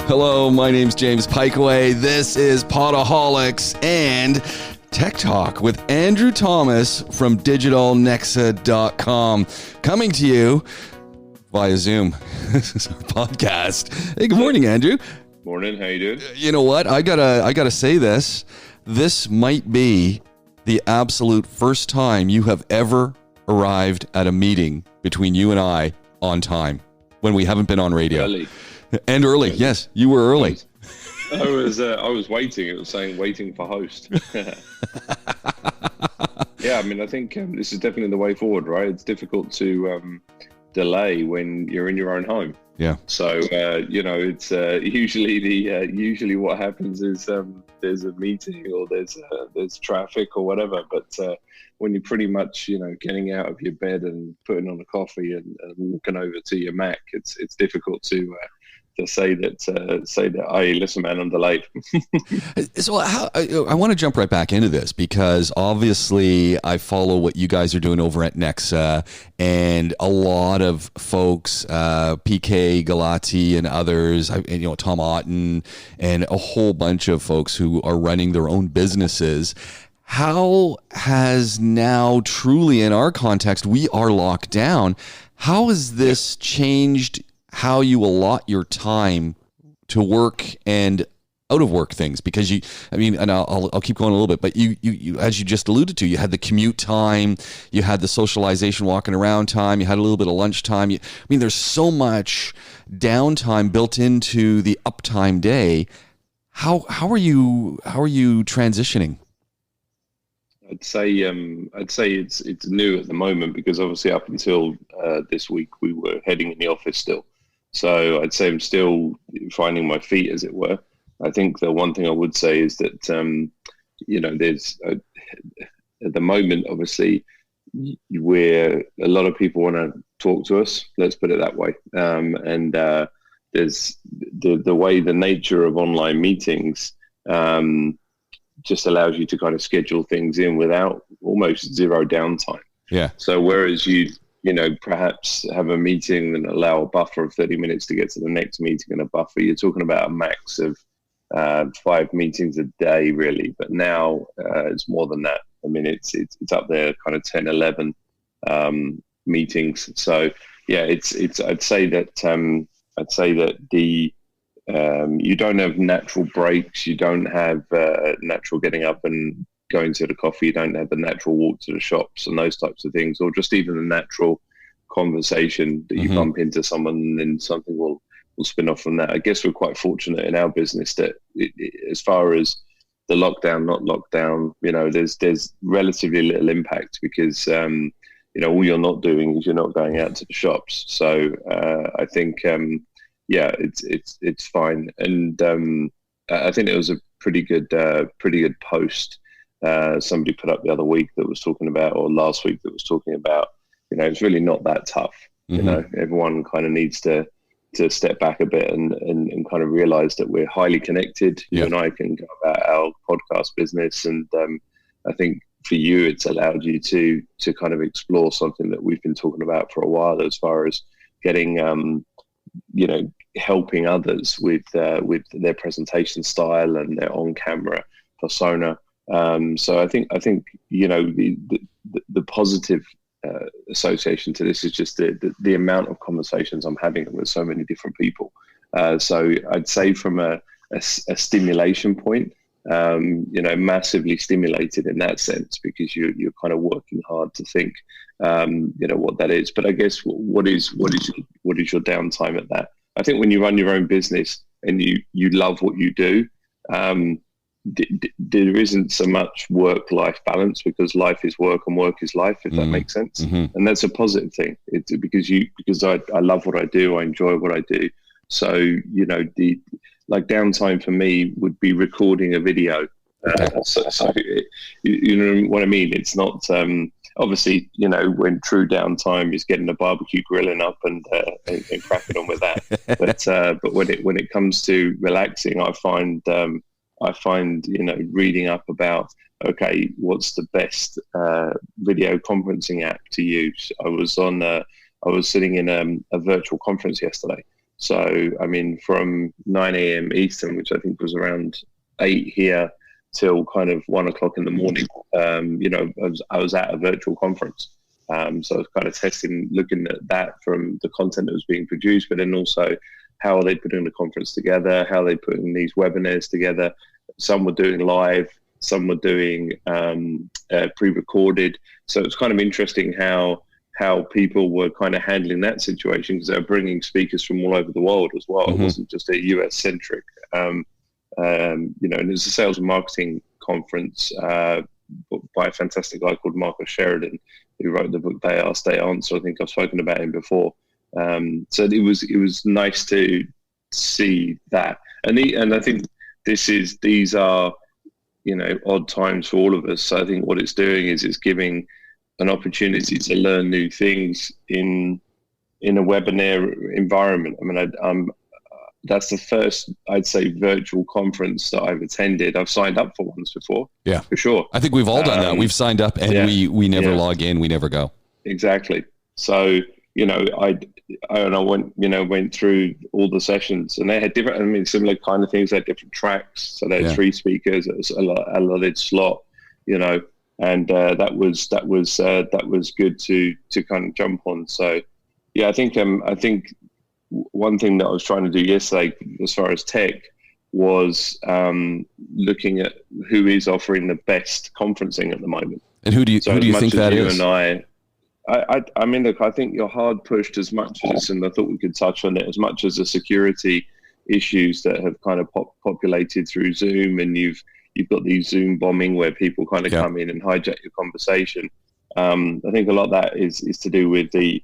Hello, my name's James Piecowye. This is Podaholics and TechTalk with Andrew Thomas from digitalnexa.com, coming to you via Zoom. This is our podcast. Hey, good morning, Andrew. Morning. How you doing? You know what? I gotta say this. This might be the absolute first time you have ever arrived at a meeting between you and I on time when we haven't been on radio. Early. And early. Yes, you were early. I was waiting. It was saying waiting for host. Yeah, I mean, I think this is definitely the way forward, right? It's difficult to delay when you're in your own home. Yeah. So it's usually what happens is there's a meeting or there's traffic or whatever. But when you're pretty much getting out of your bed and putting on a coffee and walking over to your Mac, it's difficult to say that, hey, listen, man, I'm delayed. So I want to jump right back into this because obviously I follow what you guys are doing over at Nexa, and a lot of folks, Piecowye and others, Tom Otten, and a whole bunch of folks who are running their own businesses. How has now truly, in our context, we are locked down. How has this changed how you allot your time to work and out of work things? Because and I'll keep going a little bit, but you as you just alluded to, you had the commute time, you had the socialization, walking around time, you had a little bit of lunch time. There's so much downtime built into the uptime day. How are you transitioning? I'd say it's new at the moment because obviously up until this week we were heading in the office still. So I'd say I'm still finding my feet, as it were. I think the one thing I would say is that, there's at the moment, obviously, where a lot of people want to talk to us, let's put it that way. And there's the way the nature of online meetings just allows you to kind of schedule things in without almost zero downtime. Yeah. So whereas you perhaps have a meeting and allow a buffer of 30 minutes to get to the next meeting and a buffer, you're talking about a max of 5 meetings a day, really. But now it's more than that. I mean, it's up there, kind of 10, 11 meetings. So yeah, I'd say that the you don't have natural breaks. You don't have natural getting up and going to the coffee. You don't have the natural walk to the shops and those types of things, or just even the natural conversation that you bump into someone and then something will spin off from that. I guess we're quite fortunate in our business that as far as the lockdown, not lockdown, there's relatively little impact because, all you're not doing is you're not going out to the shops. So I think, it's fine. And I think it was a pretty good post somebody put up the other week that was talking about, or last week that was talking about, it's really not that tough. Everyone kind of needs to step back a bit and kind of realize that we're highly connected. You and I can go about our podcast business. And I think for you, it's allowed you to kind of explore something that we've been talking about for a while, as far as getting, helping others with their presentation style and their on-camera persona. So I think the positive association to this is just the amount of conversations I'm having with so many different people. So I'd say from a stimulation point, massively stimulated in that sense, because you're kind of working hard to think, what that is. But I guess what is your downtime at that? I think when you run your own business and you love what you do, there isn't so much work-life balance, because life is work and work is life, if that makes sense. And that's a positive thing. It's because I love what I do. I enjoy what I do. So, the downtime for me would be recording a video. So you know what I mean? It's not, obviously, when true downtime is getting the barbecue grilling up and cracking on with that. But when it comes to relaxing, I find reading up about, okay, what's the best video conferencing app to use? I was sitting in a virtual conference yesterday, So, I mean, from 9 a.m. Eastern, which I think was around 8 here, till kind of 1 o'clock in the morning, I was at a virtual conference. So I was kind of looking at that from the content that was being produced, but then also how are they putting the conference together, how are they putting these webinars together. Some were doing live, some were doing pre-recorded. So it's kind of interesting how people were kind of handling that situation, because they were bringing speakers from all over the world as well. Mm-hmm. It wasn't just a US-centric. And it was a sales and marketing conference by a fantastic guy called Marcus Sheridan, who wrote the book They Ask, They Answer. I think I've spoken about him before. So it was nice to see that, and I think these are odd times for all of us. So I think what it's doing is it's giving an opportunity to learn new things in a webinar environment. I mean, that's the first, I'd say, virtual conference that I've attended. I've signed up for ones before. Yeah, for sure. I think we've all done that. We've signed up and we never log in. We never go. Exactly. So, I went through all the sessions, and they had different, similar kind of things. They had different tracks. So they had 3 speakers. It was a allotted slot, and that was good to kind of jump on. So, yeah, I think one thing that I was trying to do yesterday, as far as tech, was looking at who is offering the best conferencing at the moment. And who do you think that is? And I mean, look, I think you're hard pushed as much as, and I thought we could touch on it, as much as the security issues that have kind of populated through Zoom, and you've got these Zoom bombing where people kind of come in and hijack your conversation. I think a lot of that is to do with the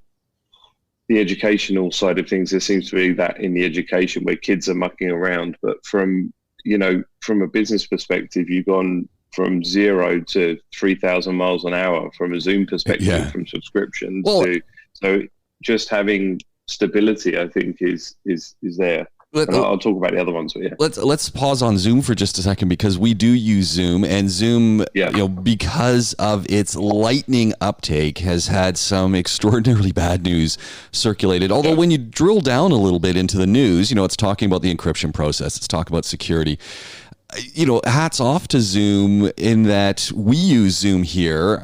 educational side of things. There seems to be that in the education where kids are mucking around, but from a business perspective, you've gone from 0 to 3,000 miles an hour from a Zoom perspective, from subscriptions so just having stability, I think, is there. I'll talk about the other ones. But yeah, let's pause on Zoom for just a second, because we do use Zoom, and Zoom, because of its lightning uptake, has had some extraordinarily bad news circulated. Although when you drill down a little bit into the news, it's talking about the encryption process, it's talking about security. Hats off to Zoom in that we use Zoom here.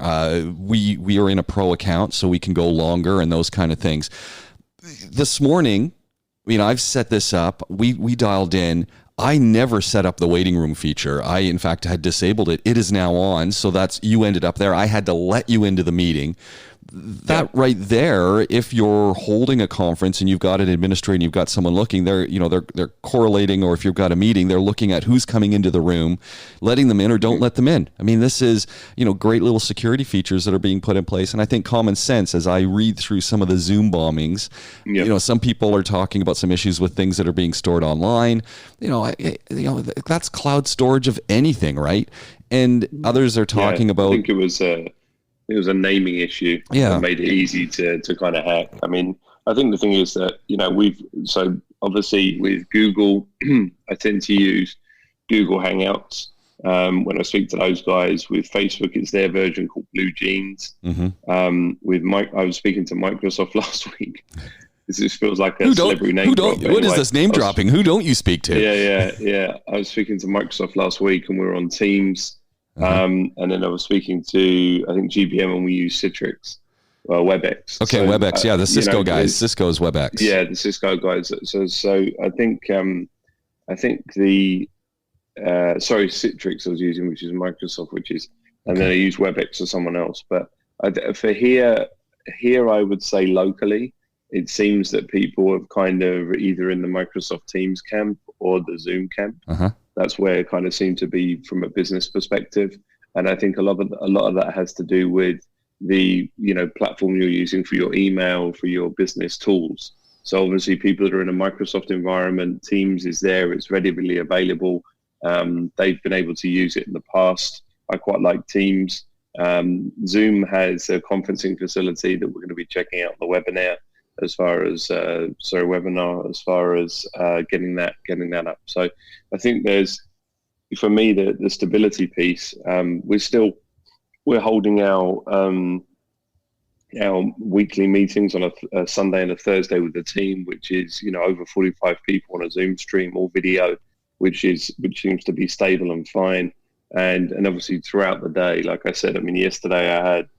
We are in a pro account, so we can go longer and those kind of things. This morning, I've set this up. We dialed in. I never set up the waiting room feature. I, in fact, had disabled it. It is now on. So you ended up there. I had to let you into the meeting. That right there, if you're holding a conference and you've got an administrator and you've got someone looking, they're correlating, or if you've got a meeting, they're looking at who's coming into the room, letting them in or don't let them in. This is, great little security features that are being put in place. And I think common sense, as I read through some of the Zoom bombings, some people are talking about some issues with things that are being stored online. That's cloud storage of anything, right? And others are talking about. I think it was a naming issue that made it easy to kind of hack. I think the thing is that, so obviously with Google, I tend to use Google Hangouts when I speak to those guys. With Facebook, it's their version called Blue Jeans. Mm-hmm. I was speaking to Microsoft last week. This feels like a celebrity name drop. What is this name dropping? Who don't you speak to? Yeah. I was speaking to Microsoft last week, and we were on Teams. And then I was speaking to, I think, GBM, and we use Citrix, WebEx. Okay, so, WebEx, the Cisco guys. Cisco's WebEx. Yeah, the Cisco guys. So I think the Citrix I was using, which is Microsoft, and then I use WebEx for someone else. But for here I would say locally, it seems that people have kind of either in the Microsoft Teams camp or the Zoom camp. That's where it kind of seemed to be from a business perspective. And I think a lot of that has to do with the platform you're using for your email, for your business tools. So obviously people that are in a Microsoft environment, Teams is there, it's readily available. They've been able to use it in the past. I quite like Teams. Zoom has a conferencing facility that we're going to be checking out the webinar as far as getting that up. So I think there's, for me, the stability piece. We're holding our our weekly meetings on a Sunday and a Thursday with the team, which is, over 45 people on a Zoom stream, all video, which seems to be stable and fine. And obviously throughout the day, like I said, I mean, yesterday I had,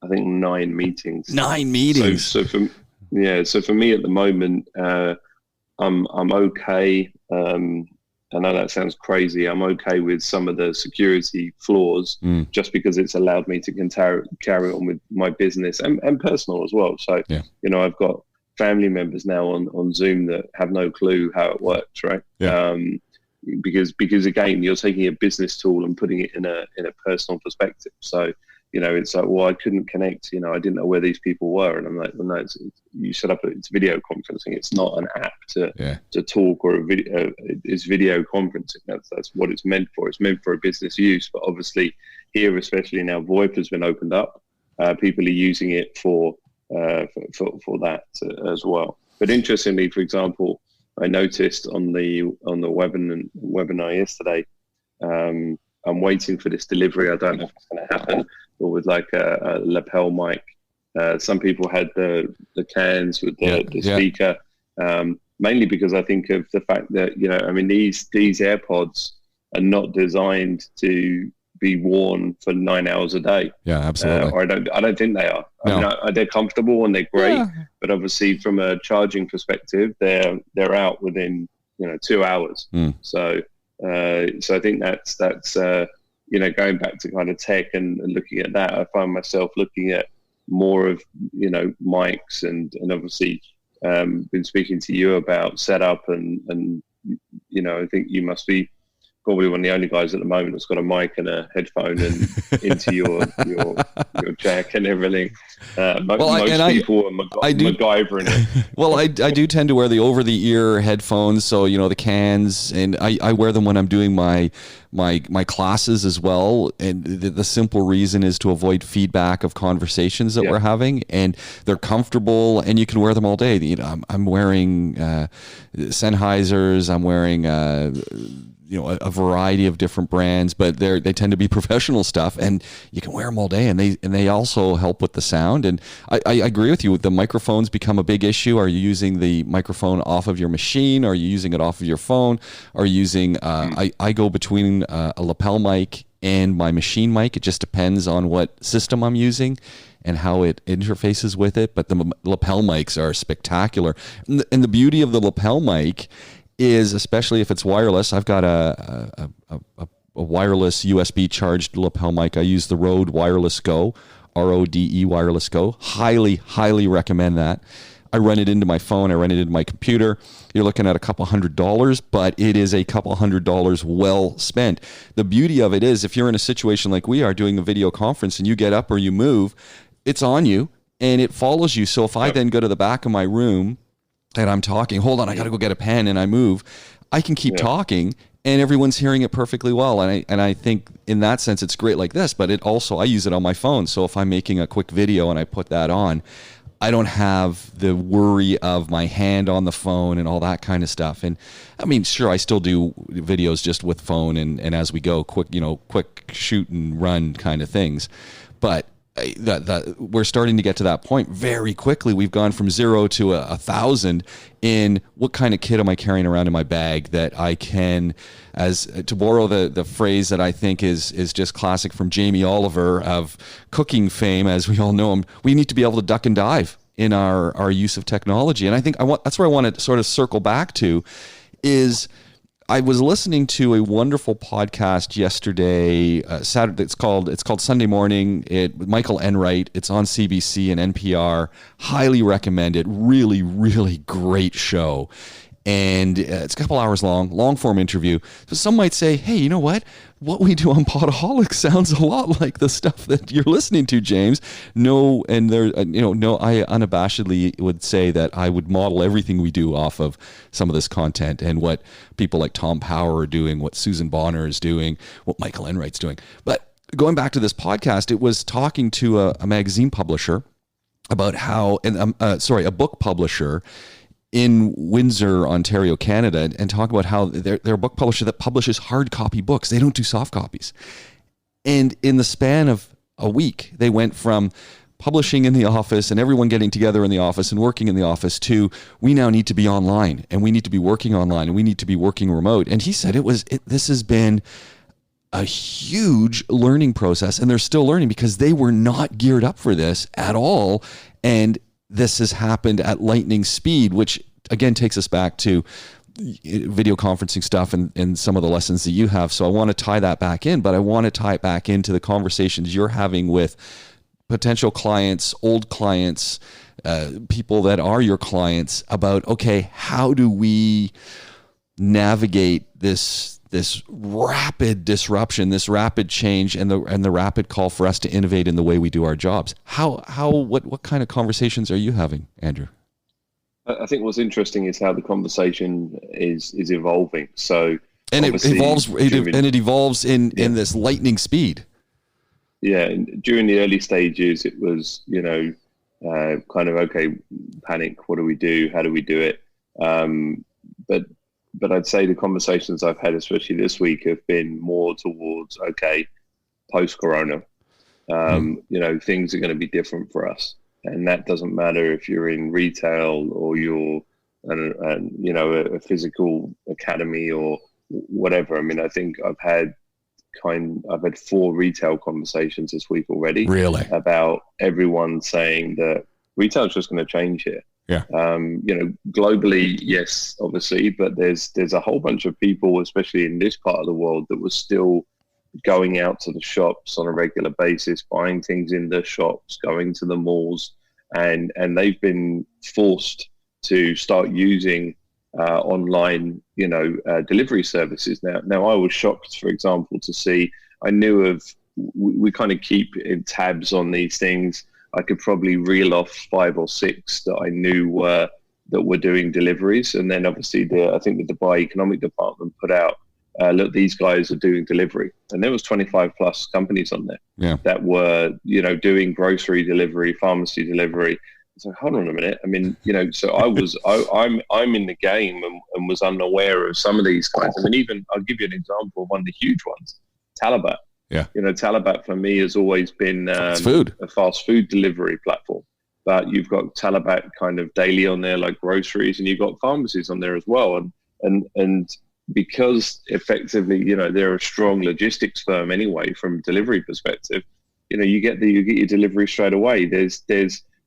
I think, 9 meetings. 9 meetings. So for me at the moment, I'm okay. I know that sounds crazy. I'm okay with some of the security flaws just because it's allowed me to carry on with my business and personal as well. So, I've got family members now on Zoom that have no clue how it works, right? Yeah. Because again, you're taking a business tool and putting it in a personal perspective. So, it's like, well, I couldn't connect. I didn't know where these people were, and I'm like, well, no, you set up it's video conferencing. It's not an app to talk or a video. It's video conferencing. That's what it's meant for. It's meant for a business use, but obviously here, especially now, VoIP has been opened up. People are using it for that as well. But interestingly, for example, I noticed on the webinar yesterday, I'm waiting for this delivery. I don't know if it's going to happen, but with like a lapel mic. Some people had the cans with the speaker, mainly because I think of the fact that, these AirPods are not designed to be worn for 9 hours a day. Yeah, absolutely. Or I don't think they are. No. I mean, they're comfortable and they're great, but obviously from a charging perspective, they're out within 2 hours. So I think that's going back to kind of tech and looking at that, I find myself looking at more of mics and obviously been speaking to you about setup and I think you must be probably one of the only guys at the moment that's got a mic and a headphone and into your jack and everything. Most people are MacGyvering it. Well, I do tend to wear the over-the-ear headphones, so the cans, and I wear them when I'm doing my classes as well. And the simple reason is to avoid feedback of conversations that we're having, and they're comfortable, and you can wear them all day. I'm wearing Sennheisers. I'm wearing a variety of different brands, but they tend to be professional stuff, and you can wear them all day, and they also help with the sound. And I agree with you. The microphones become a big issue. Are you using the microphone off of your machine? Are you using it off of your phone? Are you using I go between a lapel mic and my machine mic. It just depends on what system I'm using and how it interfaces with it. But the lapel mics are spectacular, and the beauty of the lapel mic is, especially if it's wireless. I've got a wireless USB charged lapel mic. I use the Rode Wireless Go, RODE Wireless Go. Highly recommend that. I run it into my phone. I run it into my computer. You're looking at a couple $100, but it is a couple $100 well spent. The beauty of it is, if you're in a situation like we are doing a video conference and you get up or you move, it's on you and it follows you. So if I then go to the back of my room and I'm talking, hold on, I got to go get a pen, and I move, I can keep talking and everyone's hearing it perfectly well. And I think in that sense, it's great like this, but it also, I use it on my phone. So if I'm making a quick video and I put that on, I don't have the worry of my hand on the phone and all that kind of stuff. And I mean, sure, I still do videos just with phone and as we go, quick shoot and run kind of things. But we're starting to get to that point very quickly. We've gone from 0 to 1,000 in what kind of kit am I carrying around in my bag that I can, as to borrow the phrase that I think is just classic from Jamie Oliver of cooking fame, as we all know him, we need to be able to duck and dive in our use of technology. And I think that's where I want to sort of circle back to is, I was listening to a wonderful podcast yesterday, Saturday. It's called Sunday Morning. Michael Enright. It's on CBC and NPR. Highly recommend it. Really, really great show. And it's a couple hours long form interview. So some might say, hey, you know what? What we do on Podaholics sounds a lot like the stuff that you're listening to, James. No, and there, I unabashedly would say that I would model everything we do off of some of this content and what people like Tom Power are doing, what Susan Bonner is doing, what Michael Enright's doing. But going back to this podcast, it was talking to a magazine publisher about how, a book publisher in Windsor, Ontario, Canada, and talk about how they're a book publisher that publishes hard copy books. They don't do soft copies. And in the span of a week, they went from publishing in the office and everyone getting together in the office and working in the office to we now need to be online and we need to be working online and we need to be working remote. And he said this has been a huge learning process, and they're still learning because they were not geared up for this at all. And this has happened at lightning speed, which again takes us back to video conferencing stuff and some of the lessons that you have. So I want to tie that back in, but I want to tie it back into the conversations you're having with potential clients, old clients, people that are your clients about, okay, how do we navigate this rapid disruption, this rapid change, and the rapid call for us to innovate in the way we do our jobs? What kind of conversations are you having, Andrew? I think what's interesting is how the conversation is evolving. So, and it evolves in this lightning speed. Yeah, and during the early stages, it was kind of okay, panic. What do we do? How do we do it? But I'd say the conversations I've had, especially this week, have been more towards okay, post-corona. Things are going to be different for us. And that doesn't matter if you're in retail or you're, a physical academy or whatever. I mean, I think I've had 4 retail conversations this week already. Really? About everyone saying that retail's just going to change here. Yeah. Globally, yes, obviously, but there's a whole bunch of people, especially in this part of the world, that was still going out to the shops on a regular basis, buying things in the shops, going to the malls, and they've been forced to start using online, delivery services now. Now, I was shocked, for example, to see, I knew we kind of keep tabs on these things. I could probably reel off 5 or 6 that I knew were doing deliveries. And then obviously I think the Dubai Economic Department put out, look, these guys are doing delivery. And there was 25 plus companies on there that were, doing grocery delivery, pharmacy delivery. So hold on a minute. I mean, so I'm in the game and was unaware of some of these guys. I mean, even I'll give you an example of one of the huge ones, Talabat. Yeah. Talabat for me has always been a fast food delivery platform. But you've got Talabat kind of daily on there, like groceries, and you've got pharmacies on there as well. And because effectively, they're a strong logistics firm anyway from a delivery perspective, you get your delivery straight away.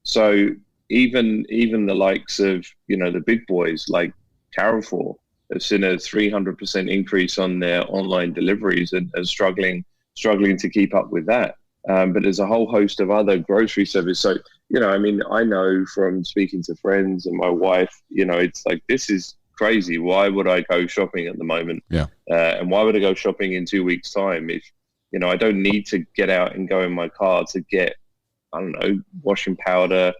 So even the likes of, the big boys like Carrefour have seen a 300% increase on their online deliveries and are struggling to keep up with that. But there's a whole host of other grocery services. So, I know from speaking to friends and my wife, it's like, this is crazy. Why would I go shopping at the moment? Yeah. And why would I go shopping in 2 weeks' time if, I don't need to get out and go in my car to get, I don't know, washing powder,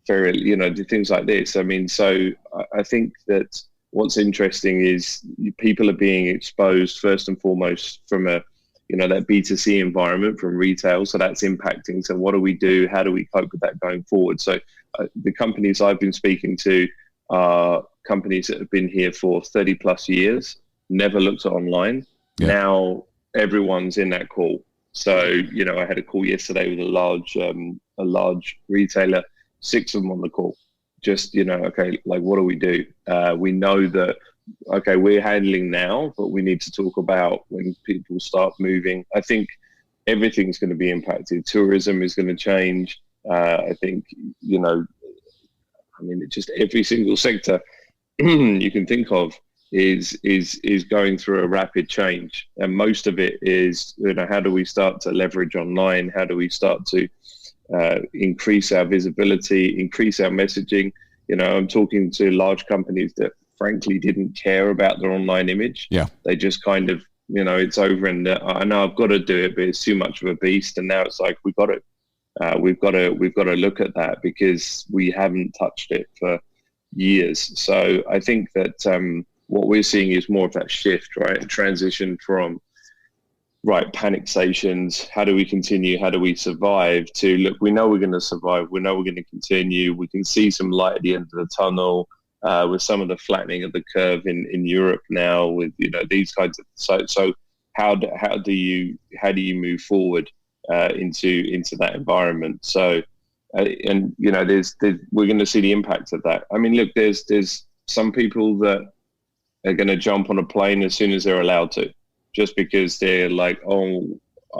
things like this. I mean, so I think that what's interesting is people are being exposed first and foremost from that B2C environment from retail. So that's impacting. So what do we do? How do we cope with that going forward? So the companies I've been speaking to are companies that have been here for 30 plus years, never looked at online. Yeah. Now everyone's in that call. So, I had a call yesterday with a large retailer, 6 of them on the call. Just, okay, like, what do we do? We know that, okay, we're handling now, but we need to talk about when people start moving. I think everything's going to be impacted. Tourism is going to change. I think, just every single sector you can think of is going through a rapid change. And most of it is, how do we start to leverage online? How do we start to increase our visibility, increase our messaging? I'm talking to large companies that frankly didn't care about their online image. Yeah. They just kind of, it's over and I know I've got to do it, but it's too much of a beast. And now it's like, we've got to look at that because we haven't touched it for years. So I think that what we're seeing is more of that shift, right? A transition from, panic stations, how do we continue, how do we survive, to look, we know we're going to survive, we know we're going to continue, we can see some light at the end of the tunnel with some of the flattening of the curve in Europe now with, these kinds of, so how do you move forward into that environment? So and we're going to see the impact of that. I mean, look, there's some people that are going to jump on a plane as soon as they're allowed to, just because they're like, oh,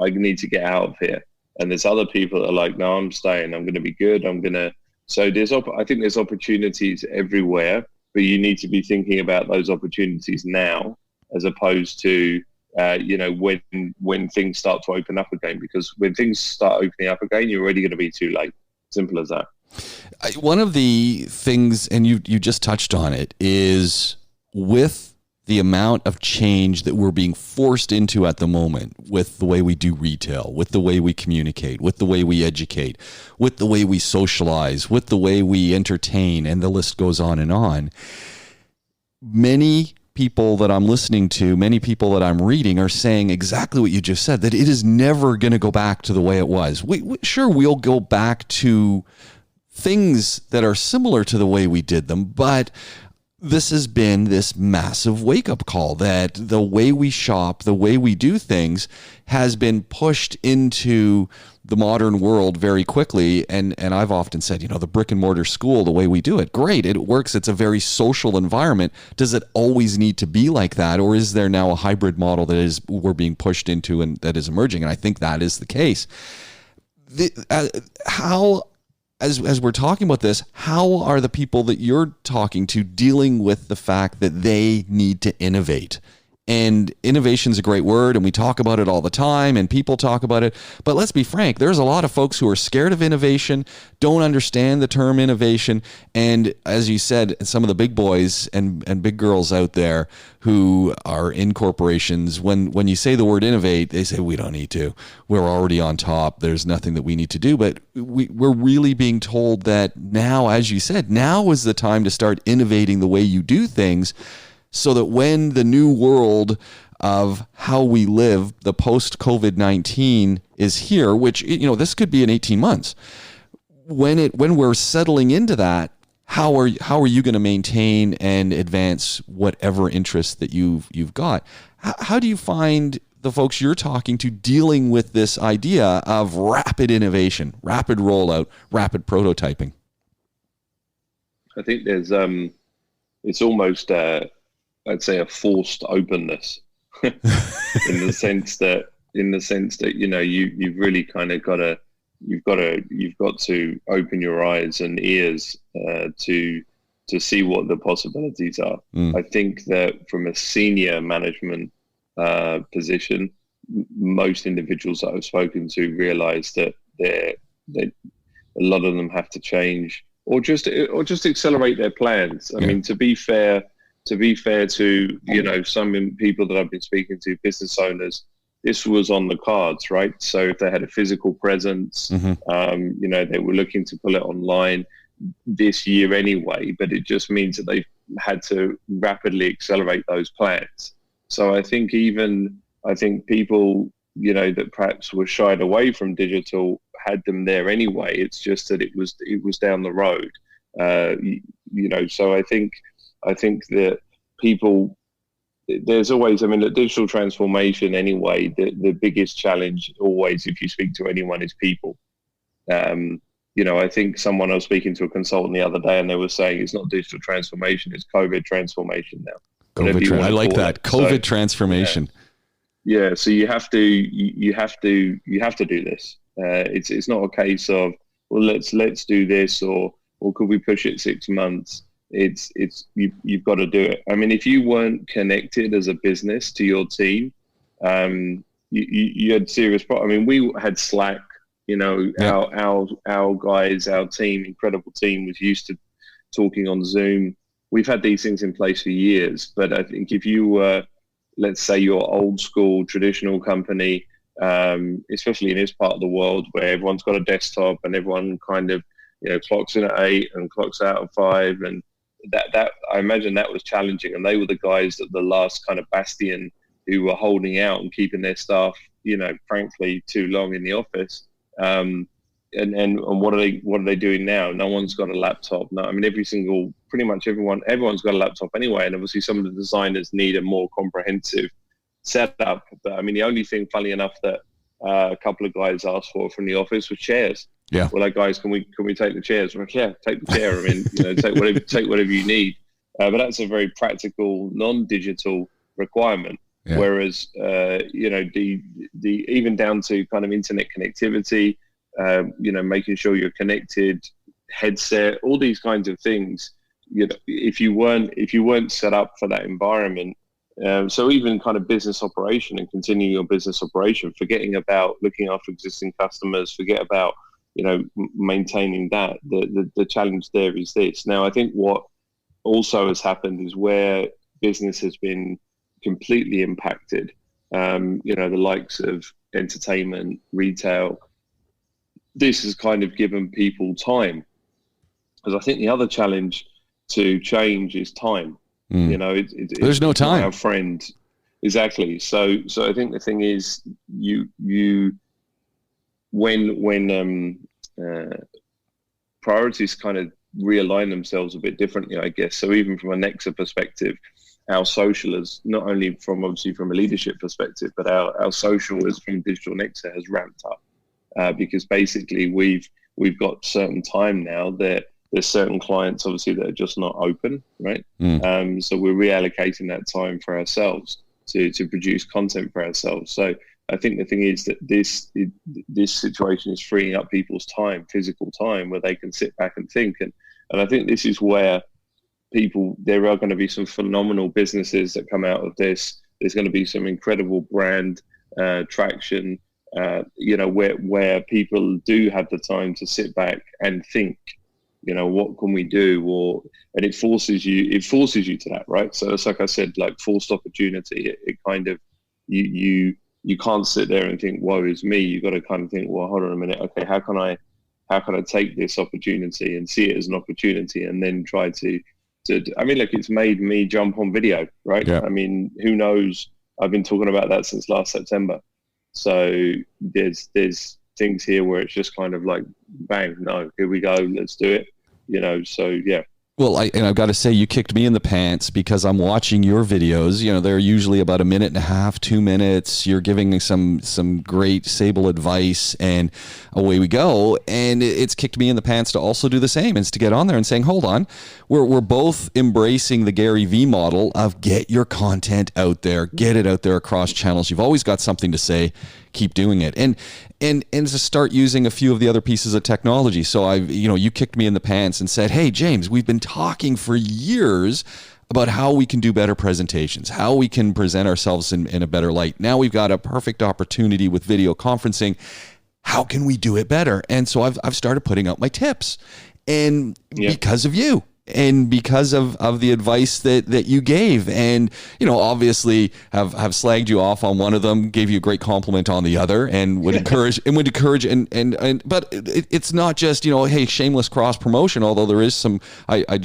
I need to get out of here. And there's other people that are like, no, I'm staying. I'm going to be good. So I think there's opportunities everywhere, but you need to be thinking about those opportunities now, as opposed to, when things start to open up again, because when things start opening up again, you're already going to be too late. Simple as that. One of the things, and you just touched on it, is with the amount of change that we're being forced into at the moment, with the way we do retail, with the way we communicate, with the way we educate, with the way we socialize, with the way we entertain, and the list goes on and on. Many people that I'm listening to, many people that I'm reading are saying exactly what you just said, that it is never going to go back to the way it was. Sure, we'll go back to things that are similar to the way we did them, but this has been this massive wake-up call that the way we shop, the way we do things has been pushed into the modern world very quickly. And I've often said, the brick and mortar school, the way we do it, great, it works. It's a very social environment. Does it always need to be like that? Or is there now a hybrid model that we're being pushed into and that is emerging? And I think that is the case. As we're talking about this, how are the people that you're talking to dealing with the fact that they need to innovate? And innovation is a great word, and we talk about it all the time, and people talk about it. But let's be frank, there's a lot of folks who are scared of innovation, don't understand the term innovation. And as you said, some of the big boys and big girls out there who are in corporations, when you say the word innovate, they say, we don't need to. We're already on top. There's nothing that we need to do. But we're really being told that now, as you said, now is the time to start innovating the way you do things, so that when the new world of how we live, the post-COVID-19 is here, which, this could be in 18 months. When we're settling into that, how are you going to maintain and advance whatever interests that you've got? How do you find the folks you're talking to dealing with this idea of rapid innovation, rapid rollout, rapid prototyping? I think there's it's almost I'd say a forced openness in the sense that you've really kind of you've got to open your eyes and ears to see what the possibilities are. I think that from a senior management position, most individuals that I've spoken to realize that a lot of them have to change or just accelerate their plans. I mean, to be fair to some people that I've been speaking to, business owners, this was on the cards, right? So if they had a physical presence, they were looking to pull it online this year anyway, but it just means that they've had to rapidly accelerate those plans. So I think people, that perhaps were shied away from digital had them there anyway. It's just that it was down the road, so I think that people, there's always, the digital transformation anyway, the biggest challenge always, if you speak to anyone, is people. I think I was speaking to a consultant the other day and they were saying it's not digital transformation, it's COVID transformation now. I like that. COVID transformation. Yeah. So you have to do this. It's not a case of, well, let's do this or could we push it 6 months? You've got to do it. If you weren't connected as a business to your team, you had serious problems. We had Slack. Our guys, our team, incredible team, was used to talking on Zoom. We've had these things in place for years, but I think if you were, let's say, your old school traditional company, especially in this part of the world where everyone's got a desktop and everyone kind of clocks in at 8 and clocks out at 5, and that I imagine that was challenging, and they were the guys that the last kind of bastion who were holding out and keeping their staff, frankly, too long in the office. And what are they doing now? No one's got a laptop. No, pretty much everyone's got a laptop anyway. And obviously some of the designers need a more comprehensive setup. But the only thing, funny enough, that a couple of guys asked for from the office was chairs. Yeah. Well, like, guys, can we take the chairs? I'm like, yeah, take the chair. I mean, take whatever you need. But that's a very practical, non-digital requirement. Yeah. Whereas, the even down to kind of internet connectivity, making sure you're connected, headset, all these kinds of things. If you weren't set up for that environment, so even kind of business operation and continuing your business operation, forgetting about looking after existing customers, forget about maintaining that. The challenge there is this. Now, I think what also has happened is where business has been completely impacted. The likes of entertainment, retail. This has kind of given people time, because I think the other challenge to change is time. There's no time. Our friend, exactly. So I think the thing is, when priorities kind of realign themselves a bit differently, I guess. So even from a Nexa perspective, our social is not only from a leadership perspective, but our social is from Digital Nexa has ramped up because basically we've got certain time now that there's certain clients obviously that are just not open, right? So we're reallocating that time for ourselves to produce content for ourselves. So I think the thing is that this situation is freeing up people's time, physical time, where they can sit back and think. And I think this is where there are going to be some phenomenal businesses that come out of this. There's going to be some incredible brand traction, where people do have the time to sit back and think, what can we do? And it forces you to that, right? So it's like I said, like forced opportunity. It kind of, you can't sit there and think, woe is me. You've got to kind of think, well, hold on a minute. Okay, how can I take this opportunity and see it as an opportunity, and then try to I mean, look, it's made me jump on video, right? Yeah. I mean, who knows? I've been talking about that since last September. So there's things here where it's just kind of like, bang, no, here we go, let's do it. So yeah. Well, I've got to say, you kicked me in the pants, because I'm watching your videos. They're usually about a minute and a half, 2 minutes. You're giving some great Sable advice, and away we go. And it's kicked me in the pants to also do the same, is to get on there and saying, hold on, we're both embracing the Gary V model of get your content out there, get it out there across channels. You've always got something to say. Keep doing it, and to start using a few of the other pieces of technology. So you kicked me in the pants and said, hey, James, we've been talking for years about how we can do better presentations, how we can present ourselves in a better light. Now we've got a perfect opportunity with video conferencing. How can we do it better? And so I've started putting out my tips, and because of you. And because of the advice that you gave, and obviously have slagged you off on one of them, gave you a great compliment on the other, and would encourage and but it's not just hey, shameless cross promotion, although there is some I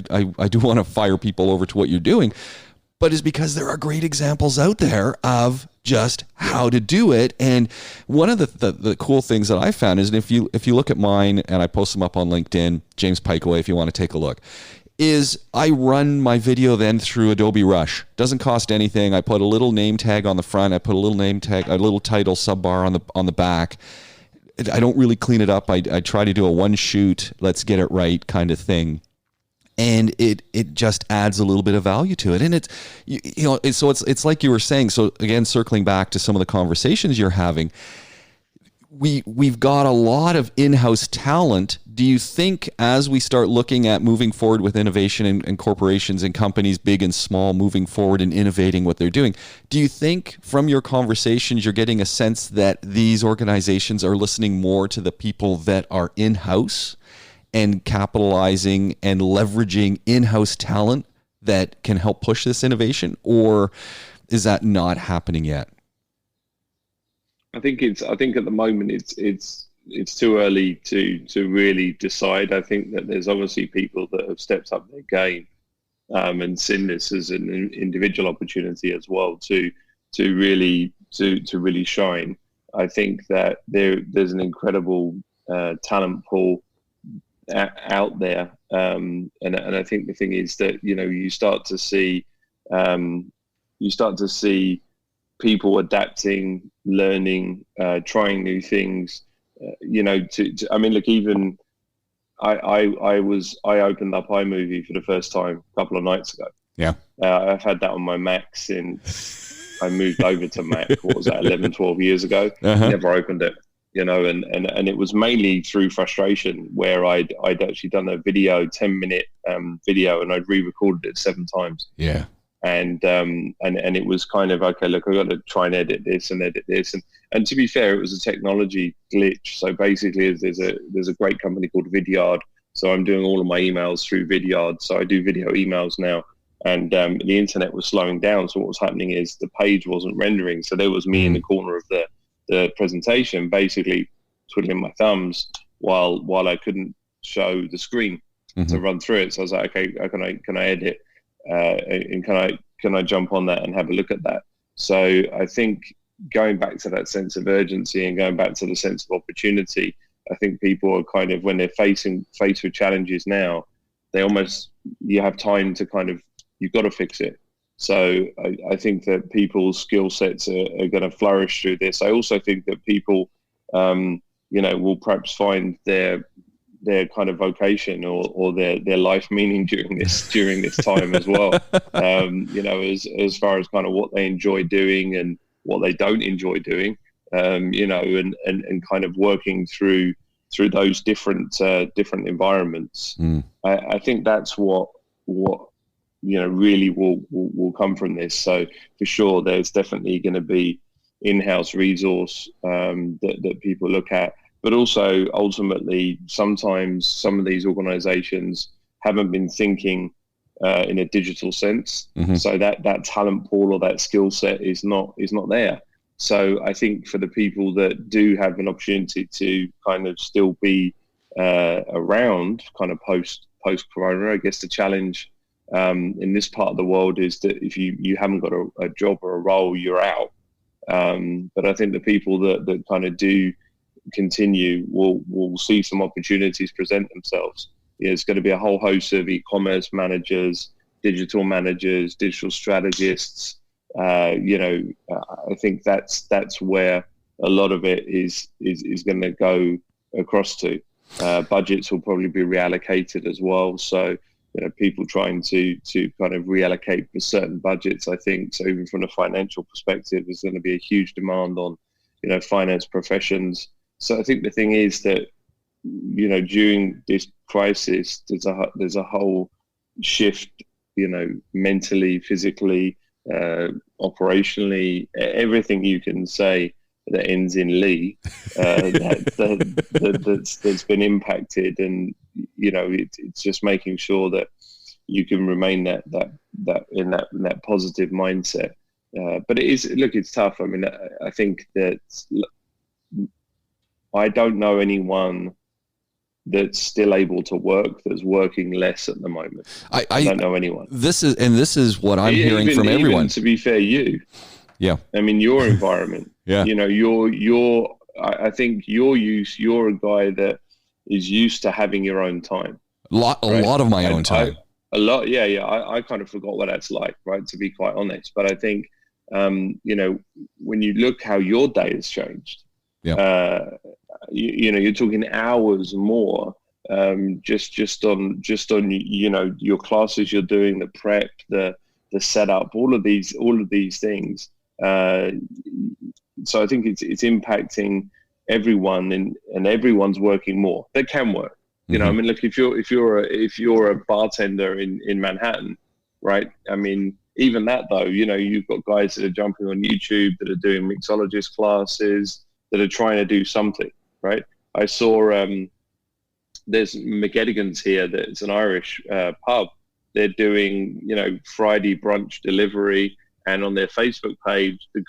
do want to fire people over to what you're doing, but it's because there are great examples out there of just how to do it. And one of the cool things that I found is, and if you look at mine, and I post them up on LinkedIn, James Piecowye, if you want to take a look, is I run my video then through Adobe Rush. Doesn't cost anything. I put a little name tag on the front. I put a little name tag, a little title subbar on the back. I don't really clean it up. I try to do a one shoot, let's get it right kind of thing. And it just adds a little bit of value to it. And it's like you were saying. So again, circling back to some of the conversations you're having, we've got a lot of in-house talent. Do you think, as we start looking at moving forward with innovation and corporations and companies, big and small, moving forward and innovating what they're doing, do you think from your conversations you're getting a sense that these organizations are listening more to the people that are in-house and capitalizing and leveraging in-house talent that can help push this innovation? Or is that not happening yet? I think at the moment it's too early to really decide. I think that there's obviously people that have stepped up their game and seen this as an individual opportunity as well to really shine. I think that there's an incredible talent pool out there, and I think the thing is that you start to see people adapting, learning, trying new things. I mean, look, even I opened up iMovie for the first time a couple of nights ago. Yeah. I've had that on my Mac since I moved over to Mac. What was that, 11, 12 years ago? Never opened it, and it was mainly through frustration where I'd actually done a video, 10-minute video, and I'd re-recorded it 7 times. Yeah. And it was kind of, okay, look, I've got to try and edit this. And to be fair, it was a technology glitch. So basically there's a great company called Vidyard. So I'm doing all of my emails through Vidyard. So I do video emails now. And the internet was slowing down. So what was happening is the page wasn't rendering. So there was me in the corner of the presentation, basically twiddling my thumbs while I couldn't show the screen to run through it. So I was like, okay, can I edit? And can I jump on that and have a look at that? So I think going back to that sense of urgency and going back to the sense of opportunity, I think people are kind of, when they're faced with challenges now, you have time to kind of, you've got to fix it. So I think that people's skill sets are going to flourish through this. I also think that people, will perhaps find their kind of vocation or their life meaning during this time as well. As far as kind of what they enjoy doing and what they don't enjoy doing, and kind of working through those different environments. I think that's what really will come from this. So for sure, there's definitely going to be in-house resource that people look at. But also, ultimately, sometimes some of these organizations haven't been thinking in a digital sense. So that talent pool or that skill set is not there. So I think for the people that do have an opportunity to kind of still be around kind of post-corona, I guess the challenge in this part of the world is that if you haven't got a job or a role, you're out. But I think the people that kind of do continue will see some opportunities present themselves. There's going to be a whole host of e-commerce managers, digital strategists. I think that's where a lot of it is going to go across to. Budgets will probably be reallocated as well. So people trying to kind of reallocate for certain budgets. I think so. Even from a financial perspective, there's going to be a huge demand on finance professions. So I think the thing is that, during this crisis, there's a whole shift, mentally, physically, operationally, everything you can say that ends in Lee, that's been impacted. And, it's just making sure that you can remain that in that positive mindset. But it's tough. I mean, I think that I don't know anyone that's still able to work that's working less at the moment. I don't know anyone. This is what I'm hearing from everyone. Even, to be fair, yeah. I mean, your environment. Yeah. I think you're a guy that is used to having your own time. A lot of my own time. Yeah. I kind of forgot what that's like, right? To be quite honest, but I think when you look how your day has changed. Yeah. You're talking hours more, just on your classes you're doing, the prep, the setup, all of these things. So I think it's impacting everyone, and everyone's working more. They can work. I mean, look, if you're a bartender in Manhattan, right? I mean, even that though, you've got guys that are jumping on YouTube that are doing mixologist classes, that are trying to do something, right? I saw there's McGettigan's here. That's an Irish pub. They're doing, Friday brunch delivery, and on their Facebook page, the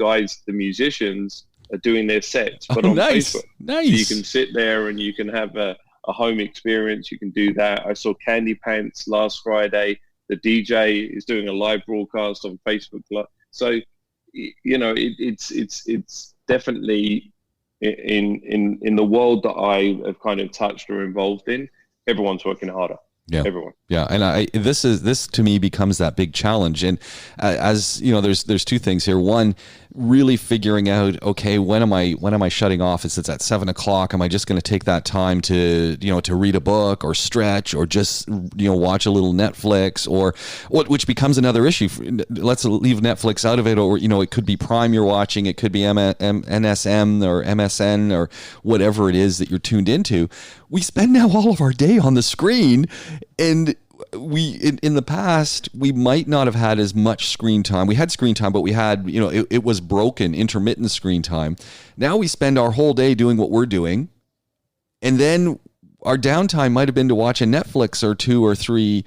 musicians are doing their sets, but on Facebook. Nice. So you can sit there and you can have a home experience. You can do that. I saw Candy Pants last Friday. The DJ is doing a live broadcast on Facebook. So, it's definitely in the world that I have kind of touched or involved in, everyone's working harder. Yeah. Everyone. Yeah. And this to me becomes that big challenge. And as you know, there's two things here. One, really figuring out, okay, when am I shutting off? It's at 7:00. Am I just going to take that time to read a book or stretch or just, watch a little Netflix, or which becomes another issue. Let's leave Netflix out of it. Or, it could be Prime you're watching. It could be NSM or MSN or whatever it is that you're tuned into. We spend now all of our day on the screen, and in the past, we might not have had as much screen time. We had screen time, but we had, it was broken, intermittent screen time. Now we spend our whole day doing what we're doing, and then our downtime might have been to watch a Netflix or two or three,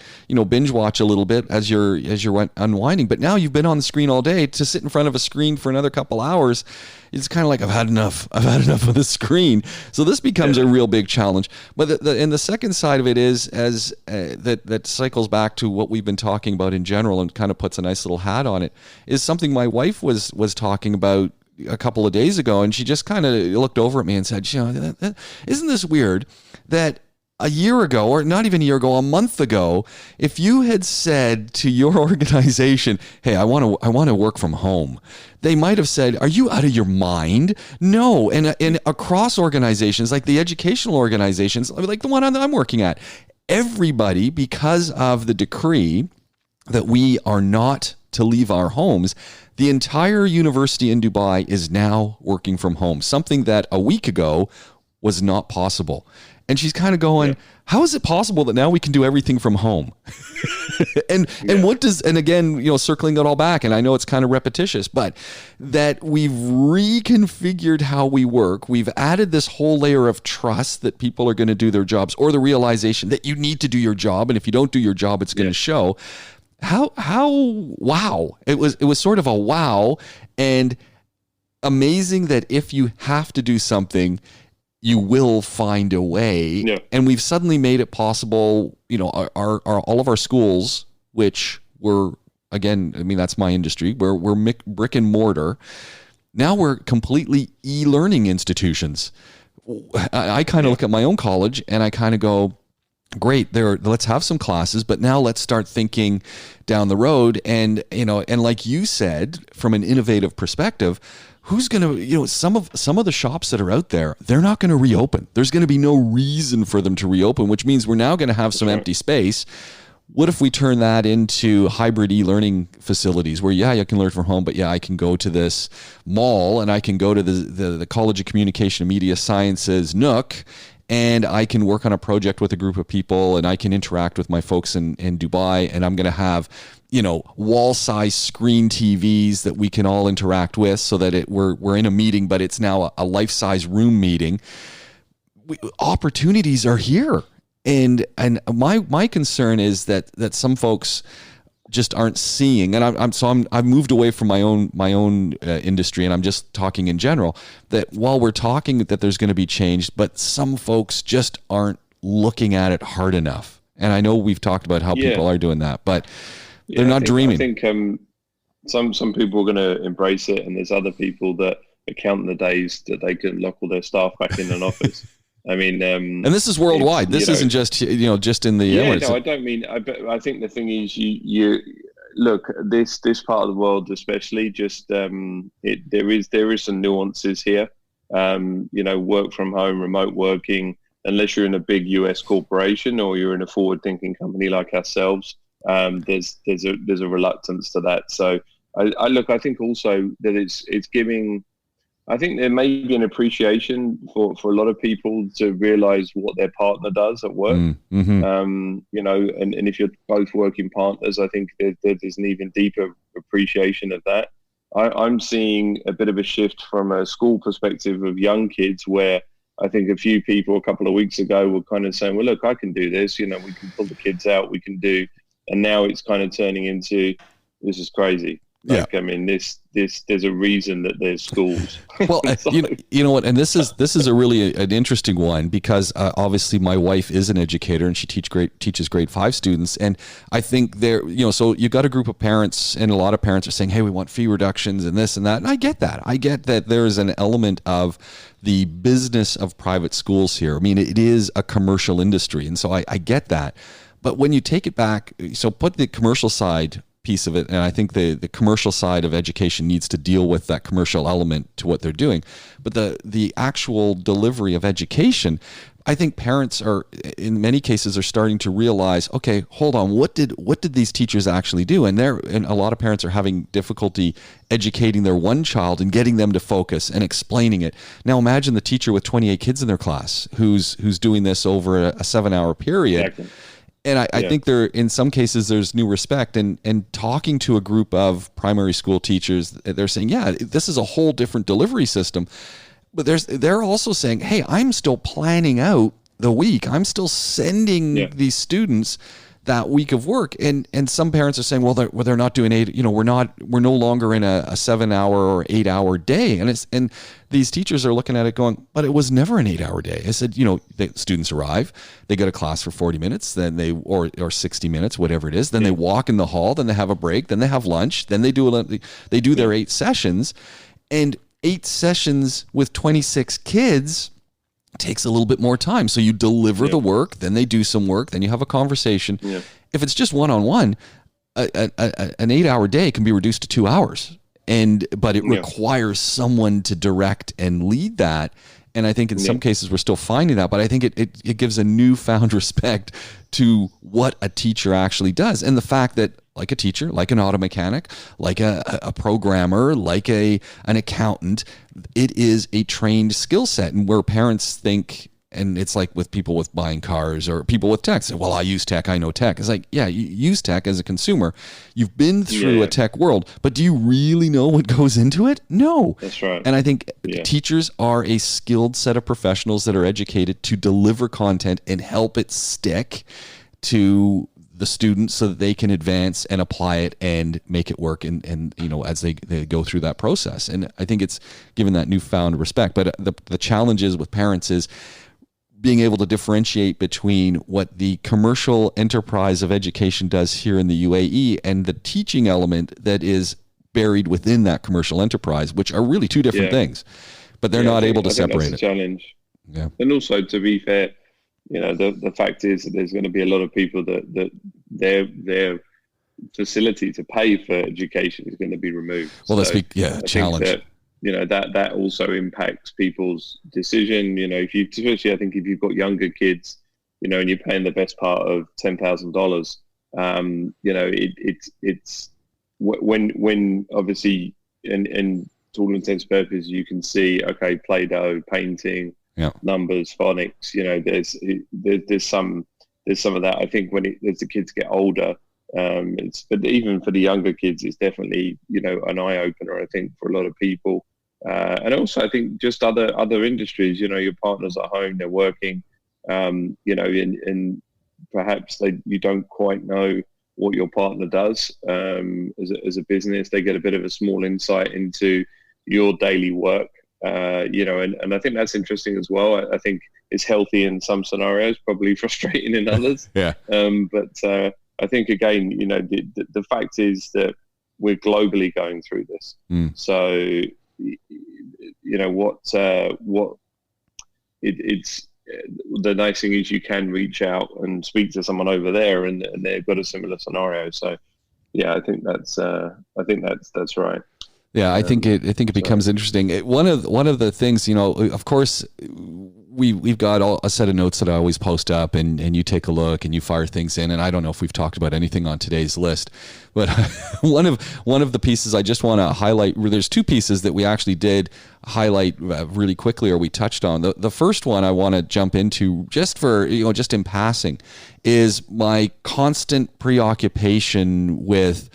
binge watch a little bit as you're unwinding. But now you've been on the screen all day. To sit in front of a screen for another couple hours, it's kind of like, I've had enough of the screen. So this becomes a real big challenge. But the second side of it is that cycles back to what we've been talking about in general and kind of puts a nice little hat on it, is something my wife was talking about a couple of days ago, and she just kind of looked over at me and said, isn't this weird that a year ago, or not even a year ago, a month ago, if you had said to your organization, hey, I want to work from home, they might have said, are you out of your mind? No. And across organizations, like the educational organizations, like the one I'm working at, everybody, because of the decree that we are not to leave our homes, the entire university in Dubai is now working from home, something that a week ago was not possible. And she's kind of going, how is it possible that now we can do everything from home? and again, circling it all back, and I know it's kind of repetitious, but that we've reconfigured how we work. We've added this whole layer of trust that people are going to do their jobs, or the realization that you need to do your job, and if you don't do your job, it's going to show. Wow. It was sort of a wow, and amazing that if you have to do something, you will find a way. Yeah. And we've suddenly made it possible, our all of our schools, which were, again, I mean, that's my industry, we're brick and mortar. Now we're completely e-learning institutions. I kind of look at my own college and I kind of go, great, let's have some classes, but now let's start thinking down the road. And, and like you said, from an innovative perspective, who's going to, some of the shops that are out there, they're not going to reopen. There's going to be no reason for them to reopen, which means we're now going to have some empty space. What if we turn that into hybrid e-learning facilities where, you can learn from home, but I can go to this mall and I can go to the College of Communication and Media Sciences Nook, and I can work on a project with a group of people, and I can interact with my folks in Dubai, and I'm going to have, wall-size screen TVs that we can all interact with, so that we're in a meeting, but it's now a life-size room meeting. Opportunities are here, and my concern is that some folks just aren't seeing, and I've moved away from my own industry, and I'm just talking in general, that while we're talking that there's going to be change, but some folks just aren't looking at it hard enough. And I know we've talked about how people are doing that, but they're not dreaming. I think some people are going to embrace it, and there's other people that are counting the days that they can lock all their staff back in an office. I mean, and this is worldwide. This isn't just just in the Emirates. No, I don't mean. I think the thing is, you look, this part of the world, especially, just there is some nuances here. Work from home, remote working. Unless you're in a big US corporation or you're in a forward-thinking company like ourselves, there's a reluctance to that. So I think also that it's giving. I think there may be an appreciation for a lot of people to realize what their partner does at work. Mm-hmm. And if you're both working partners, I think there's an even deeper appreciation of that. I'm seeing a bit of a shift from a school perspective of young kids, where I think a few people a couple of weeks ago were kind of saying, well, look, I can do this, we can pull the kids out, we can do, and now it's kind of turning into, this is crazy. I mean, there's a reason that there's schools. Well, you know what, and this is a really an interesting one, because obviously my wife is an educator and she teaches grade 5 students, and I think so you got a group of parents, and a lot of parents are saying, hey, we want fee reductions and this and that, and I get that there is an element of the business of private schools here. I mean, it is a commercial industry, and so I get that. But when you take it back, so put the commercial side piece of it, and I think the commercial side of education needs to deal with that commercial element to what they're doing. But the actual delivery of education, I think parents are, in many cases, are starting to realize, okay, hold on, what did these teachers actually do? And a lot of parents are having difficulty educating their one child and getting them to focus and explaining it. Now imagine the teacher with 28 kids in their class who's doing this over a 7-hour period. Exactly. And I think in some cases there's new respect, and talking to a group of primary school teachers, they're saying, yeah, this is a whole different delivery system. But they're also saying, hey, I'm still planning out the week. I'm still sending these students that week of work. And some parents are saying, well, they're not doing 8, we're no longer in a 7-hour or 8-hour day. And these teachers are looking at it going, but it was never an 8-hour day. I said, the students arrive, they go to class for 40 minutes, then or 60 minutes, whatever it is. Then they walk in the hall, then they have a break, then they have lunch, then they do their 8 sessions. And 8 sessions with 26 kids takes a little bit more time. So you deliver the work, then they do some work, then you have a conversation. Yeah. If it's just one-on-one, an 8-hour day can be reduced to 2 hours. But it requires someone to direct and lead that. And I think in some cases we're still finding that, but I think it gives a newfound respect to what a teacher actually does. And the fact that, like a teacher, like an auto mechanic, like a programmer, like an accountant, it is a trained skill set. And where parents think, and it's like with people with buying cars or people with tech, say, well, I use tech, I know tech. It's like, yeah, you use tech as a consumer. You've been through a tech world, but do you really know what goes into it? No. That's right. And I think teachers are a skilled set of professionals that are educated to deliver content and help it stick to the students so that they can advance and apply it and make it work and as they go through that process. And I think it's given that newfound respect. But the challenges with parents is being able to differentiate between what the commercial enterprise of education does here in the UAE and the teaching element that is buried within that commercial enterprise, which are really two different things, but they're not able to separate that's a challenge. Yeah. And also, to be fair, the fact is that there's going to be a lot of people that their facility to pay for education is going to be removed. Well, that's challenge. That also impacts people's decision. Especially I think if you've got younger kids, and you're paying the best part of $10,000, it's when obviously and to all intents and purposes you can see, okay, Play-Doh, painting, numbers, phonics. There's some of that. I think as the kids get older, but even for the younger kids, it's definitely an eye opener. I think for a lot of people, and also I think just other industries. Your partner's at home, they're working, and perhaps you don't quite know what your partner does as a business. They get a bit of a small insight into your daily work. And I think that's interesting as well. I think it's healthy in some scenarios, probably frustrating in others. But I think again, the fact is that we're globally going through this. So, it's the nice thing is you can reach out and speak to someone over there, and they've got a similar scenario. So, I think that's right. Yeah, I think it becomes interesting. One of the things, of course, we've got a set of notes that I always post up, and you take a look and you fire things in. And I don't know if we've talked about anything on today's list, but one of the pieces I just want to highlight. There's 2 pieces that we actually did highlight really quickly, or we touched on. The first one I want to jump into just in passing is my constant preoccupation with.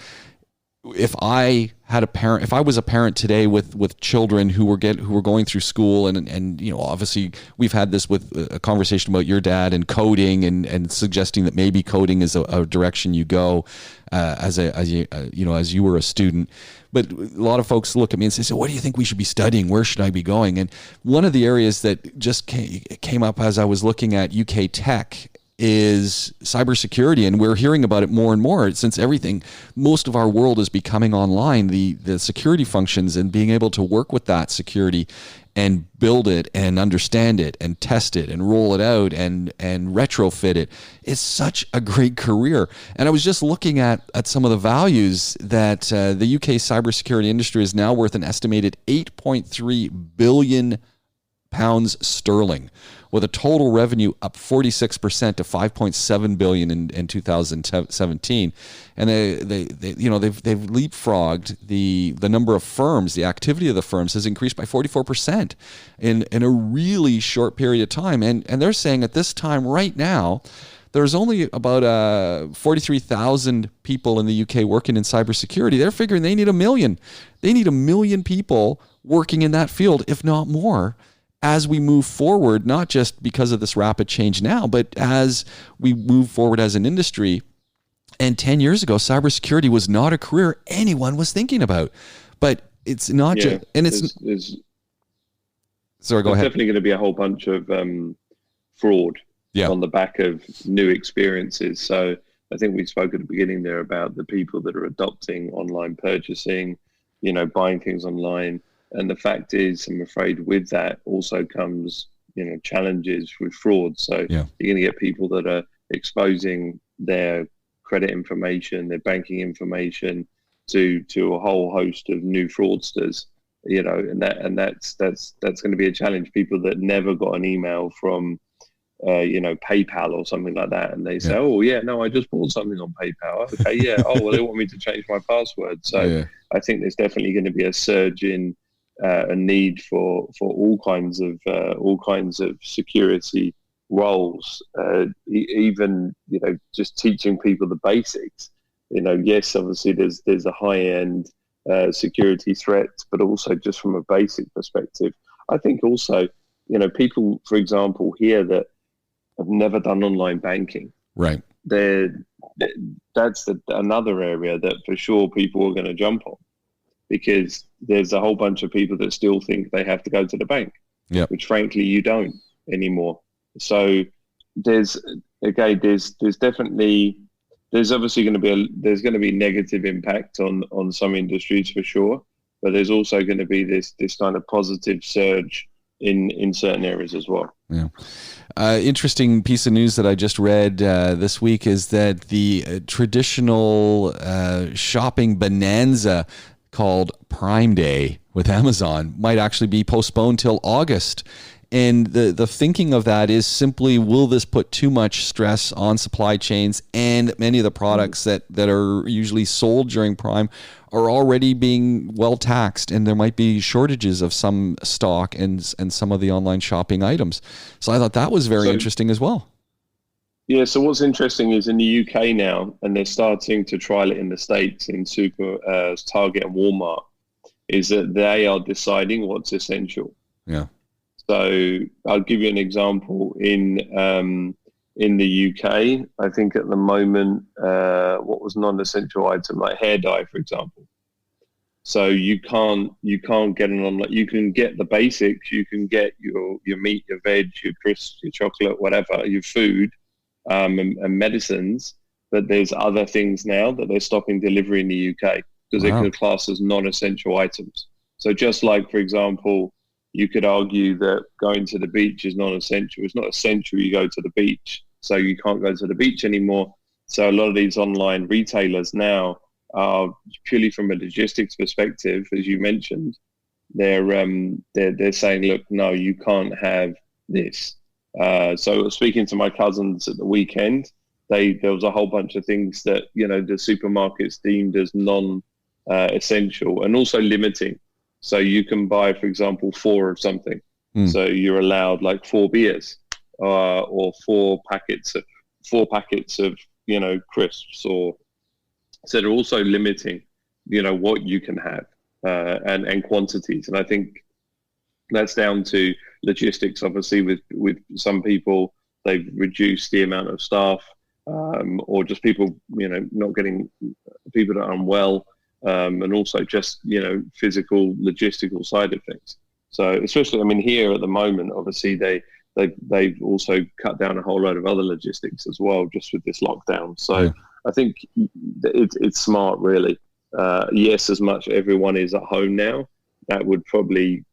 If I was a parent today with children who were going through school and obviously we've had this with a conversation about your dad and coding and suggesting that maybe coding is a direction you go as you were a student. But a lot of folks look at me and say, so what do you think we should be studying? Where should I be going? And one of the areas that just came up as I was looking at UK tech is cybersecurity, and we're hearing about it more and more since most of our world is becoming online. The security functions and being able to work with that security and build it and understand it and test it and roll it out and retrofit it is such a great career. And I was just looking at some of the values that the UK cybersecurity industry is now worth an estimated 8.3 billion pounds sterling, with a total revenue up 46% to 5.7 billion in 2017. And they've leapfrogged the number of firms. The activity of the firms has increased by 44% in a really short period of time. And they're saying at this time right now, there's only about 43,000 people in the UK working in cybersecurity. They're figuring they need 1 million. They need 1 million people working in that field, if not more, as we move forward, not just because of this rapid change now, but as we move forward as an industry. And 10 years ago, cybersecurity was not a career anyone was thinking about. But it's not just, and it's, sorry, go ahead. There's definitely going to be a whole bunch of fraud on the back of new experiences. So I think we spoke at the beginning there about the people that are adopting online purchasing, buying things online. And the fact is, I'm afraid with that also comes, challenges with fraud. So you're going to get people that are exposing their credit information, their banking information to a whole host of new fraudsters, and that's going to be a challenge. People that never got an email from, PayPal or something like that. And they say, oh yeah, no, I just bought something on PayPal. Okay. Yeah. Oh, well, they want me to change my password. So I think there's definitely going to be a surge in, a need for all kinds of security roles, even just teaching people the basics. Yes, obviously there's a high end security threat, but also just from a basic perspective, I think also people, for example, here that have never done online banking, right? That's another area that for sure people are going to jump on, because there's a whole bunch of people that still think they have to go to the bank, which frankly you don't anymore. So there's obviously going to be negative impact on some industries for sure, but there's also going to be this kind of positive surge in certain areas as well. Yeah. Interesting piece of news that I just read this week is that the traditional shopping bonanza called Prime Day with Amazon might actually be postponed till August. And the thinking of that is simply, will this put too much stress on supply chains? And many of the products that are usually sold during Prime are already being well taxed, and there might be shortages of some stock and some of the online shopping items. So I thought that was very interesting as well. Yeah, so what's interesting is in the UK now, and they're starting to trial it in the States in Target and Walmart, is that they are deciding what's essential. Yeah. So I'll give you an example. In the UK, I think at the moment, what was non-essential item, like hair dye, for example. So you can't get an online. You can get the basics. You can get your meat, your veg, your crisps, your chocolate, whatever, your food, and medicines. But there's other things now that they're stopping delivery in the UK because they're classed as non-essential items. So just like, for example, you could argue that going to the beach is non-essential. It's not essential you go to the beach, so you can't go to the beach anymore. So a lot of these online retailers now are purely from a logistics perspective, as you mentioned, they're saying, look, no, you can't have this. So speaking to my cousins at the weekend, there was a whole bunch of things that, the supermarkets deemed as non-essential, and also limiting. So you can buy, for example, 4 of something. So you're allowed like 4 beers or 4 packets of crisps, or so they're also limiting, what you can have and quantities. And I think that's down to logistics. Obviously, with some people, they've reduced the amount of staff, or just people, not getting people that are unwell. And also just, physical, logistical side of things. So especially, here at the moment, obviously they they've also cut down a whole load of other logistics as well, just with this lockdown. So Yeah. I think it's smart, really. Yes, as much everyone is at home now, that would probably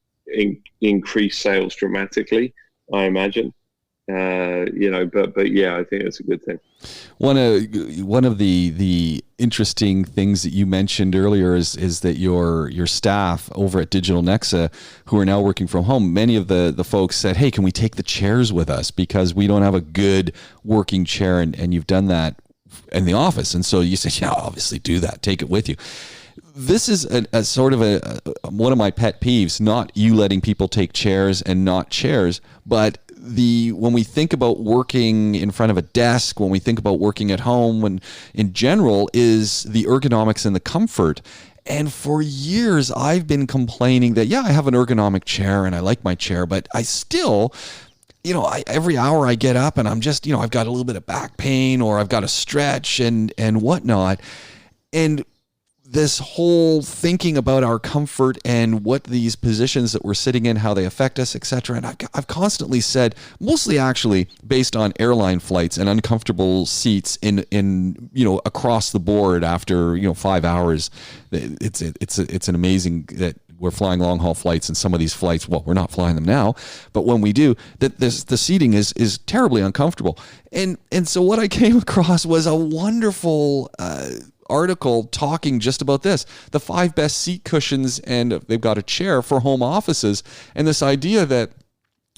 increase sales dramatically, I imagine. But yeah, I think it's a good thing. One of the interesting things that you mentioned earlier is that your staff over at Digital Nexa, who are now working from home, many of the folks said, "Hey, can we take the chairs with us, because we don't have a good working chair," and you've done that in the office, and so you said, "Yeah, obviously do that. Take it with you." This is a sort of one of my pet peeves, not you letting people take chairs and not chairs, but when we think about working in front of a desk, when we think about working at home, when in general, is the ergonomics and the comfort. And for years, I've been complaining that, yeah, I have an ergonomic chair and I like my chair, but I still, every hour I get up and I'm just, I've got a little bit of back pain, or I've got to stretch and whatnot. And this whole thinking about our comfort and what these positions that we're sitting in, how they affect us, etc. And I've constantly said, mostly actually based on airline flights and uncomfortable seats in across the board after 5 hours. It's an amazing that we're flying long haul flights, and some of these flights, well, we're not flying them now, but when we do, that the seating is terribly uncomfortable. And so what I came across was a wonderful article talking just about this, the 5 best seat cushions, and they've got a chair for home offices, and this idea that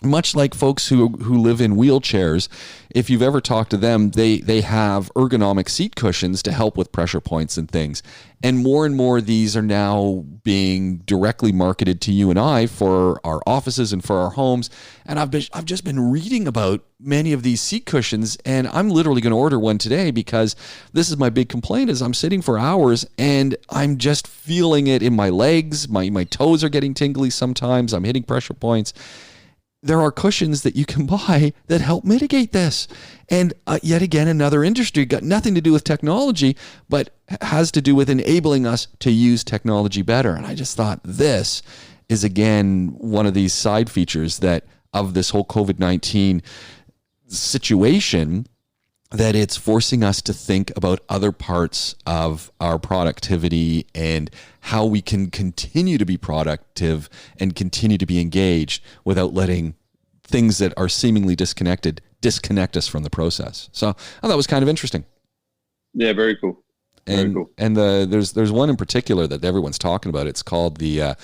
much like folks who live in wheelchairs, if you've ever talked to them, they have ergonomic seat cushions to help with pressure points and things. And more these are now being directly marketed to you and I for our offices and for our homes. And I've just been reading about many of these seat cushions, and I'm literally going to order one today, because this is my big complaint, is I'm sitting for hours and I'm just feeling it in my legs. My toes are getting tingly sometimes. I'm hitting pressure points. There are cushions that you can buy that help mitigate this. And yet again, another industry, got nothing to do with technology, but has to do with enabling us to use technology better. And I just thought this is, again, one of these side features that of this whole COVID-19 situation, that it's forcing us to think about other parts of our productivity and how we can continue to be productive and continue to be engaged without letting things that are seemingly disconnect us from the process. So I thought that was kind of interesting. Yeah, very cool. Very cool. And there's one in particular that everyone's talking about. It's called the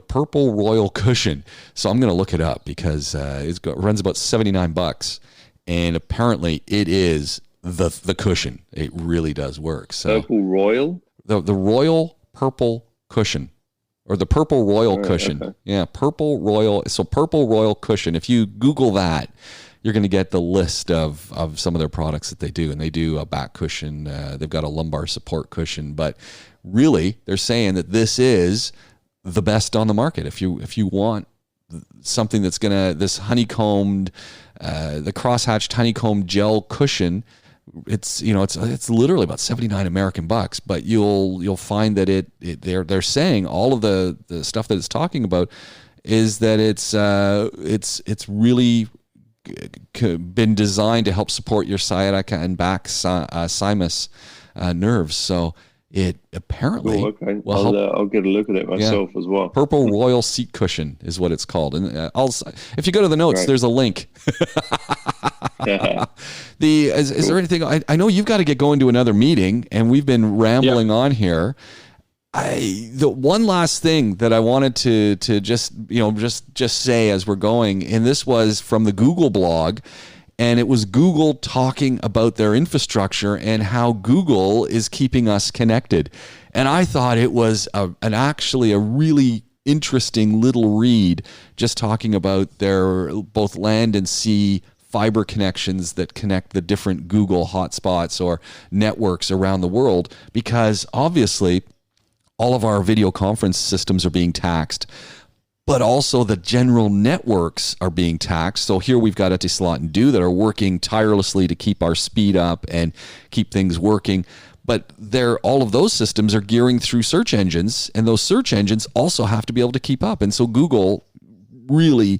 Purple Royal Cushion. So I'm going to look it up, because it runs about $79. And apparently it is the cushion. It really does work. So Purple Royal? The Royal Purple Cushion, or the Purple Royal Cushion. Okay. Yeah, Purple Royal. So Purple Royal Cushion. If you Google that, you're going to get the list of some of their products that they do. And they do a back cushion. They've got a lumbar support cushion. But really, they're saying that this is the best on the market. If you want something that's this honeycombed, the crosshatched honeycomb gel cushion, it's literally about 79 American bucks, but you'll find that they're saying all of the stuff that it's talking about is that it's really been designed to help support your sciatica and back sinus nerves. So it apparently will help. I'll get a look at it myself as well. Purple Royal Seat Cushion is what it's called. And if you go to the notes, there's a link. Is there anything? I know you've got to get going to another meeting, and we've been rambling on here. The one last thing that I wanted to just say as we're going, and this was from the Google blog. And it was Google talking about their infrastructure and how Google is keeping us connected. And I thought it was actually a really interesting little read, just talking about their both land and sea fiber connections that connect the different Google hotspots or networks around the world, because obviously all of our video conference systems are being taxed, but also the general networks are being taxed. So here we've got Etisalat and Do that are working tirelessly to keep our speed up and keep things working. But all of those systems are gearing through search engines, and those search engines also have to be able to keep up. And so Google really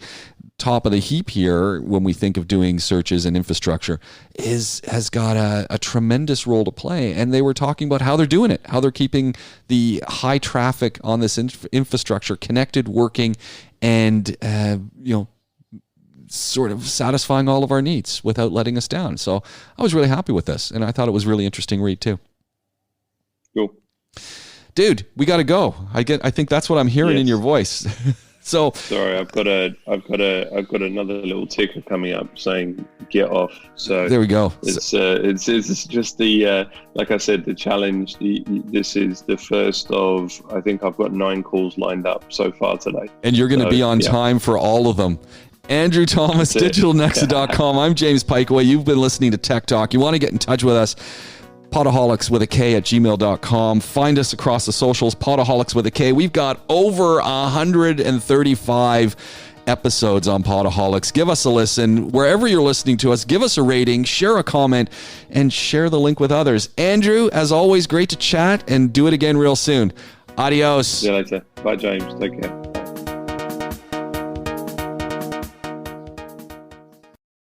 top of the heap here when we think of doing searches and infrastructure has got a tremendous role to play. And they were talking about how they're doing it, how they're keeping the high traffic on this infrastructure connected, working, and sort of satisfying all of our needs without letting us down. So I was really happy with this, and I thought it was really interesting read too. Cool. Dude, we got to go. I think that's what I'm hearing in your voice. So sorry, I've got another little ticker coming up saying get off. So there we go. It's just the like I said, the challenge. This is the first of, I think I've got 9 calls lined up so far today, and you're going to be on time for all of them. Andrew Thomas, digitalnexa.com. I'm James Piecowye. You've been listening to Tech Talk. You want to get in touch with us, Podaholics with a K at gmail.com. Find us across the socials, Podaholics with a K. We've got over 135 episodes on Podaholics. Give us a listen. Wherever you're listening to us, give us a rating, share a comment, and share the link with others. Andrew, as always, great to chat, and do it again real soon. Adios. See you later. Bye, James. Take care.